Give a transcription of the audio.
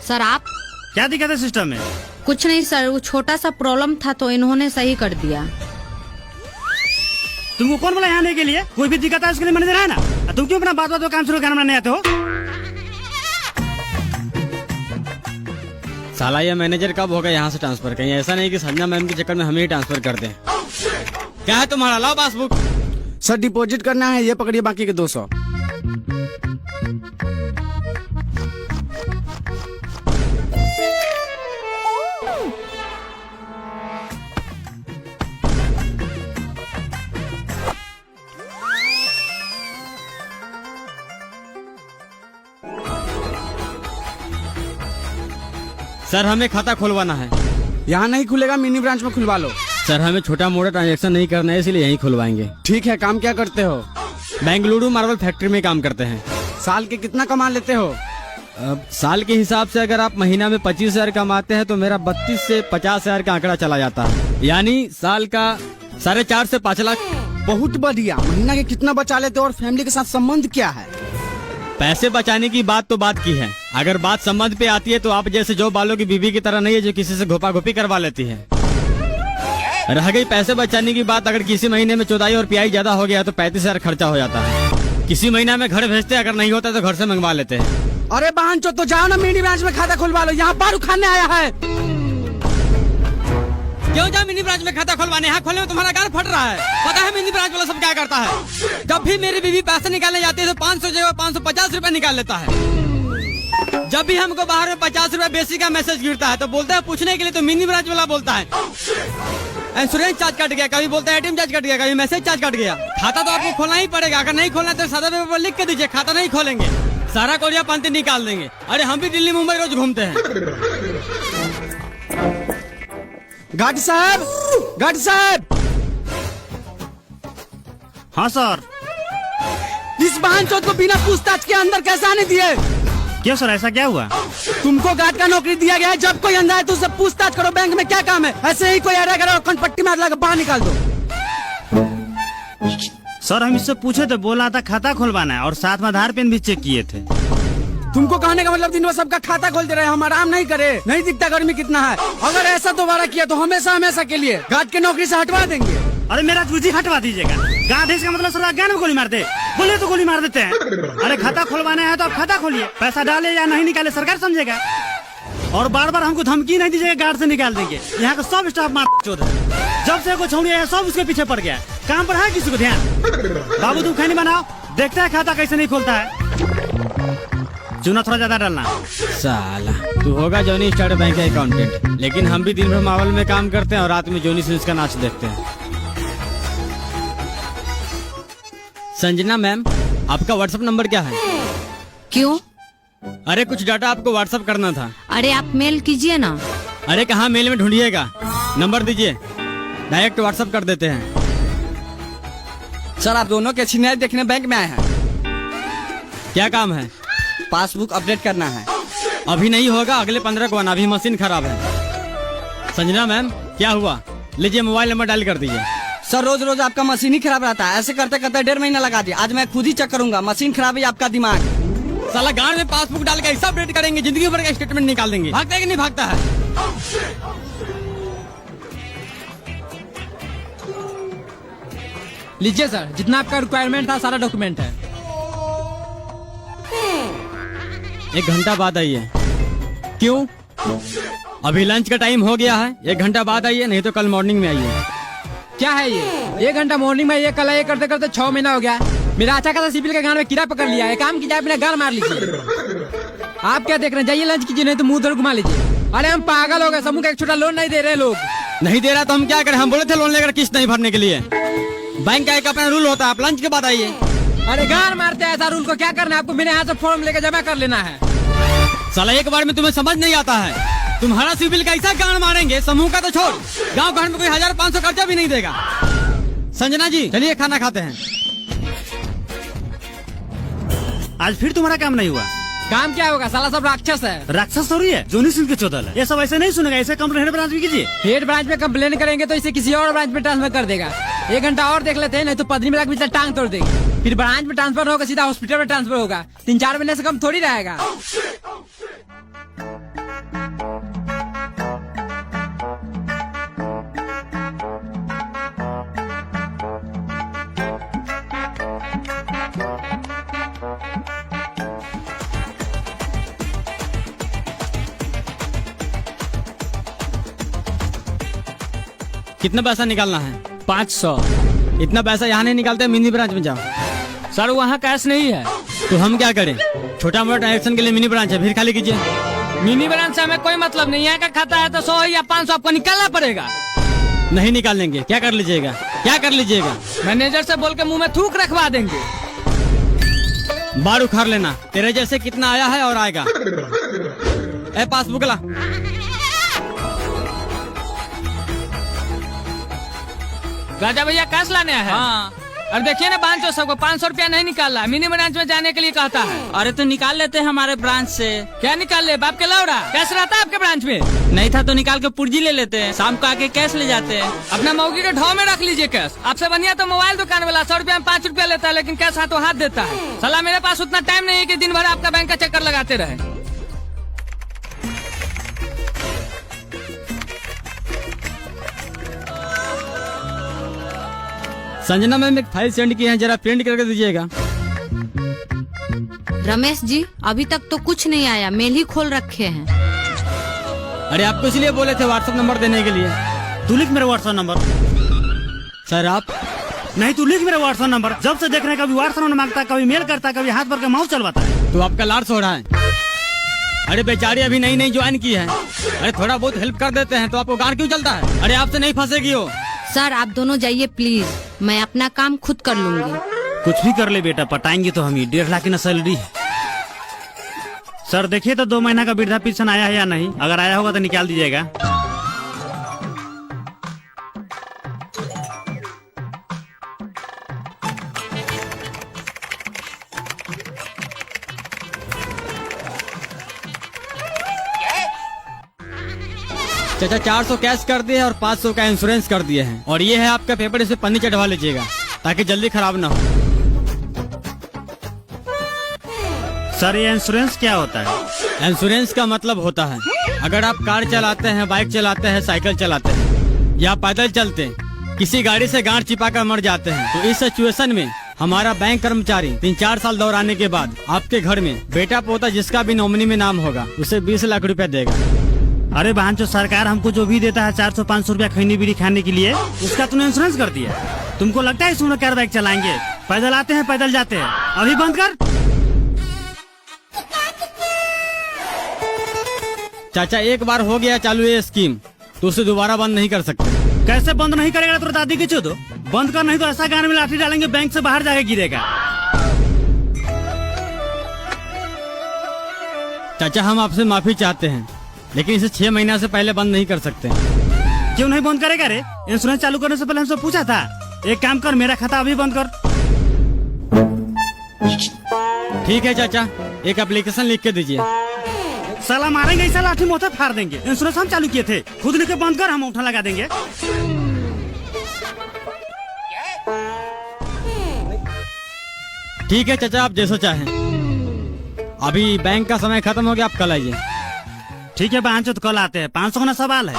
Sir आप क्या दिक्कत है सिस्टम में? कुछ नहीं सर, वो छोटा सा प्रॉब्लम था तो इन्होंने सही कर दिया। तुमको कौन बोला यहाँ आने के लिए? कोई भी दिक्कत है उसके लिए मैनेजर है ना। तुम क्यों अपना बात काम शुरू करना नहीं आते हो? साला ये मैनेजर कब होगा यहाँ से ट्रांसफर? कहीं ऐसा नहीं कि संजना मैम के चक्कर में हमें ही ट्रांसफर कर दें। क्या है तुम्हारा? लाओ पासबुक। सर डिपॉजिट करना है, ये पकड़िए बाकी के 200। सर हमें खाता खुलवाना है। यहाँ नहीं खुलेगा, मिनी ब्रांच में खुलवा लो। सर हमें छोटा मोटा ट्रांजैक्शन नहीं करना है, इसलिए यहीं खुलवाएंगे। ठीक है, काम क्या करते हो? बेंगलुरु मार्बल फैक्ट्री में काम करते हैं। साल के कितना कमा लेते हो? साल के हिसाब से अगर आप महीना में 25,000 कमाते हैं तो मेरा 32 से 50,000 का आंकड़ा चला जाता है, यानी साल का 4.5 से 5 लाख। बहुत बढ़िया। महीना के कितना बचा लेते हो और फैमिली के साथ संबंध क्या है? पैसे बचाने की बात तो बात की है, अगर बात संबंध पे आती है तो आप जैसे जो बालों की बीवी की तरह नहीं है जो किसी से घोपा घोपी करवा लेती है। रह गई पैसे बचाने की बात, अगर किसी महीने में चौदाई और पियाई ज्यादा हो गया तो 35,000 खर्चा हो जाता है। किसी महीना में घर भेजते, अगर नहीं होता तो घर से मंगवा लेते हैं। अरे बहन चो, तो जाओ ना मिनी ब्रांच में खाता खुलवा लो। यहाँ बारू खाने आया है। क्यों जाओ मिनी ब्रांच में खाता खुलवाने? यहाँ खोलने में तुम्हारा गाल फट रहा है। पता है मिनी ब्रांच वाला सब क्या करता है? जब भी मेरी बीवी पैसे निकालने जाती है तो 500 जगह 550 रुपए निकाल लेता है। जब भी हमको बाहर में 50 रुपए बेसिक का मैसेज गिरता है तो बोलता है पूछने के लिए, तो मिनी ब्रांच वाला बोलता है इंश्योरेंस चार्ज कट गया, कभी बोलता है एटीएम चार्ज कट गया, कभी मैसेज चार्ज कट गया। खाता तो आपको खोलना ही पड़ेगा, अगर नहीं खोलना तो सादा पेपर पर लिख के दीजिए खाता नहीं खोलेंगे, सारा कोरिया पंती निकाल देंगे। अरे हम भी दिल्ली मुंबई रोज घूमते हैं। गार्ड साहब, गार्ड साहब। हाँ सर। इस बहन चौथ को बिना पूछताछ के अंदर कैसे आने दिए? क्यों सर, ऐसा क्या हुआ? तुमको गार्ड का नौकरी दिया गया है, जब कोई अंदर है तो उससे पूछताछ करो। बैंक में क्या काम है? ऐसे ही कोई आ रहा है पट्टी मार लगा बाहर निकाल दो। सर हम इससे पूछे तो बोला था खाता खुलवाना है और साथ में आधार पेन भी चेक किए थे। तुमको कहने का मतलब दिन भर सबका खाता खोल दे रहे हैं, हम आराम नहीं करे? नहीं दिखता गर्मी कितना है? अगर ऐसा दोबारा किया तो हमेशा हमेशा के लिए गार्ड की नौकरी से हटवा देंगे। अरे मेरा जूजी हटवा दीजिएगा। गार्ड इसका मतलब सर ज्ञान में गोली मार दे, बोले तो गोली मार देते हैं। अरे खाता खुलवाना है तो आप खाता खोलिए, पैसा डाले या नहीं निकाले सरकार समझेगा। और बार बार हमको धमकी नहीं दीजिएगा, गार्ड से निकाल देंगे। यहाँ का सब स्टाफ मार चोद है। जब से कुछ है सब उसके पीछे पड़ गया। काम पर है किसी को ध्यान? बाबू तुम खैनी बनाओ, देखते है खाता कैसे नहीं खोलता है। चूना थोड़ा ज्यादा डालना। साला तू होगा जॉनी स्टार्ट बैंक का अकाउंटेंट, लेकिन हम भी दिन भर मावल में काम करते हैं और रात में जॉनी सिंस का नाच देखते हैं। संजना मैम, आपका व्हाट्सएप नंबर क्या है? क्यों? अरे कुछ डाटा आपको व्हाट्सएप करना था। अरे आप मेल कीजिए ना। अरे कहाँ मेल में ढूंढिएगा, नंबर दीजिए, डायरेक्ट व्हाट्सएप कर देते हैं। सर आप दोनों के सीनियर देखने बैंक में आए हैं। क्या काम है? पासबुक अपडेट करना है। अभी नहीं होगा, अगले 15 को आना, अभी मशीन खराब है। संजना मैम क्या हुआ? लीजिए मोबाइल नंबर डायल कर दीजिए। सर रोज रोज आपका मशीन ही खराब रहता है, ऐसे करते करते 1.5 महीना लगा दिया। आज मैं खुद ही चेक करूंगा, मशीन खराब है आपका दिमाग। साला गांव में पासबुक डाल के ऐसा अपडेट करेंगे, जिंदगी भर का स्टेटमेंट निकाल देंगे। भागता है कि नहीं भागता है? लीजिए सर, जितना आपका रिक्वायरमेंट था सारा डॉक्यूमेंट है। 1 घंटा बाद आइए। क्यों? अभी लंच का टाइम हो गया है, 1 घंटा बाद आइए, नहीं तो कल मॉर्निंग में आइए। क्या है ये? 1 घंटा मॉर्निंग में, ये कल ये करते करते 6 महीना हो गया। मेरा अच्छा खासा सिविल के गांव में कीड़ा पकड़ लिया है। काम कीजिए, अपना गाल मार लीजिए। आप क्या देख रहे हैं? जाइए लंच कीजिए, नहीं तो मुंह उधर घुमा लीजिए। अरे हम पागल हो गए, समूह का एक छोटा लोन नहीं दे रहे लोग। नहीं दे रहा तो हम क्या करें? हम बोले थे लोन लेकर किस्त नहीं भरने के लिए। बैंक का एक अपना रूल होता है, आप लंच के बाद आइए। अरे गाल मारते हैं, ऐसा रूल को क्या करना है आपको? मेरे यहाँ से फॉर्म लेकर जमा कर लेना है। साला एक बार में तुम्हें समझ नहीं आता है? तुम्हारा सिविल कैसा गाड़ मारेंगे, समूह का तो छोड़, गांव घर में कोई 1500 खर्चा भी नहीं देगा। संजना जी चलिए खाना खाते हैं। आज फिर तुम्हारा काम नहीं हुआ। काम क्या होगा? साला सब राक्षस है। राक्षस थोड़ी है, जोनी सिंह के चौदल है। ये सब ऐसे नहीं सुनेगा, ऐसे कंप्लेन हेड ब्रांच भी कीजिए। हेड ब्रांच में कंप्लेन करेंगे तो इसे किसी और ब्रांच में ट्रांसफर कर देगा। 1 घंटा और देख लेते हैं, नहीं तो पदनी में लाकर टांग तोड़ देगी। फिर ब्रांच में ट्रांसफर होगा, सीधा हॉस्पिटल में ट्रांसफर होगा। 3-4 महीने से कम थोड़ी रहेगा। कितना पैसा निकालना है? 500। इतना पैसा यहाँ नहीं निकालते, मिनी ब्रांच में जाओ। सर वहाँ कैश नहीं है। तो हम क्या करें? छोटा मोटा ट्रांजेक्शन के लिए मिनी ब्रांच है, फिर खाली कीजिए। मिनी ब्रांच से हमें कोई मतलब नहीं, यहाँ का खाता है तो 100 या 500 आपको निकालना पड़ेगा। नहीं निकालेंगे, क्या कर लीजिएगा? क्या कर लीजिएगा? मैनेजर से बोल के मुंह में थूक रखवा देंगे। बार उखाड़ लेना, तेरे जैसे कितना आया है और आएगा। ए पासबुक ला। राजा भैया कैश लाने है। हाँ। और देखिए ना बांचो सबको 500 रुपया नहीं निकाल रहा, मिनी ब्रांच में जाने के लिए कहता है। अरे तो निकाल लेते हैं हमारे ब्रांच से। क्या निकाल ले, बाप के लौड़ा कैश रहता है आपके ब्रांच में? नहीं था तो निकाल के पुर्जी ले लेते हैं, शाम को आके कैश ले जाते हैं। अपना मौगी के ढाव में रख लीजिए कैश। आपसे बढ़िया तो मोबाइल दुकान वाला 100 रुपया में 5 रुपया लेता है, लेकिन कैश हाथों हाथ देता है। साला मेरे पास उतना टाइम नहीं है कि दिन भर आपका बैंक का चक्कर लगाते रहे। संजना मैम एक फाइल सेंड की है, जरा प्रिंट करके दीजिएगा। रमेश जी अभी तक तो कुछ नहीं आया, मेल ही खोल रखे हैं। अरे आपको इसलिए बोले थे व्हाट्सएप नंबर देने के लिए। तू लिख मेरा व्हाट्सएप नंबर। सर आप नहीं, तू लिख मेरा व्हाट्सएप नंबर। जब से देख रहे हैं, कभी व्हाट्सएप नंबर मांगता है, कभी मेल करता है, कभी हाथ भर के माउस चलवाता है। तो आपका लाड़ सो रहा है। अरे बेचारी अभी नई नई ज्वाइन की है। अरे थोड़ा बहुत हेल्प कर देते हैं तो आपको गाड़ क्यों चलता है? अरे आपसे नहीं फंसेगी हो। सर आप दोनों जाइए प्लीज, मैं अपना काम खुद कर लूंगी। कुछ भी कर ले बेटा, पटाएंगे तो हम ही। 1.5 लाख की ना सैलरी है। सर देखिए तो 2 महीना का वृद्धा पेंशन आया है या नहीं, अगर आया होगा तो निकाल दीजिएगा। चाचा 400 कैश कर दिए और 500 का इंश्योरेंस कर दिए हैं, और ये है आपका पेपर, इसे पन्नी चढ़वा लीजिएगा ताकि जल्दी खराब ना हो। सर ये इंश्योरेंस क्या होता है? इंश्योरेंस का मतलब होता है अगर आप कार चलाते हैं, बाइक चलाते हैं, साइकिल चलाते हैं या पैदल चलते हैं, किसी गाड़ी से गांठ चिपा कर मर जाते हैं, तो इस सिचुएशन में हमारा बैंक कर्मचारी 3-4 साल दौराने के बाद आपके घर में बेटा पोता जिसका भी नॉमिनी में नाम होगा उसे 20 लाख रुपया देगा। अरे बहन, जो सरकार हमको जो भी देता है 400-500 रुपया खैनी बीड़ी खाने के लिए, उसका तूने इंश्योरेंस कर दिया। तुमको लगता है इसमें कार बाइक चलाएंगे? पैदल आते हैं, पैदल जाते हैं। अभी बंद कर। चाचा एक बार हो गया चालू ये स्कीम तो उसे दोबारा बंद नहीं कर सकते। कैसे बंद नहीं करेगा? तो दादी की चो दो बंद कर, नहीं तो ऐसा गाने में लाठी डालेंगे, बैंक से बाहर जाके गिरेगा। चाचा हम आपसे माफी चाहते हैं, लेकिन इसे 6 महीना से पहले बंद नहीं कर सकते। क्यों नहीं बंद करेगा रे? इंश्योरेंस चालू करने से पहले हमसे पूछा था। एक काम कर, मेरा खाता अभी बंद कर। ठीक है चाचा, एक एप्लीकेशन लिख के दीजिए। साला मारेंगे, ऐसा लाठी मोथा फाड़ देंगे। इंश्योरेंस हम चालू किए थे, खुद लिख के बंद कर, हम उठा लगा देंगे। ठीक है चाचा, आप जैसा चाहें। अभी बैंक का समय खत्म हो गया, आप कल आइए। ठीक है बहन, तो कल आते हैं। 500 का ना सवाल है।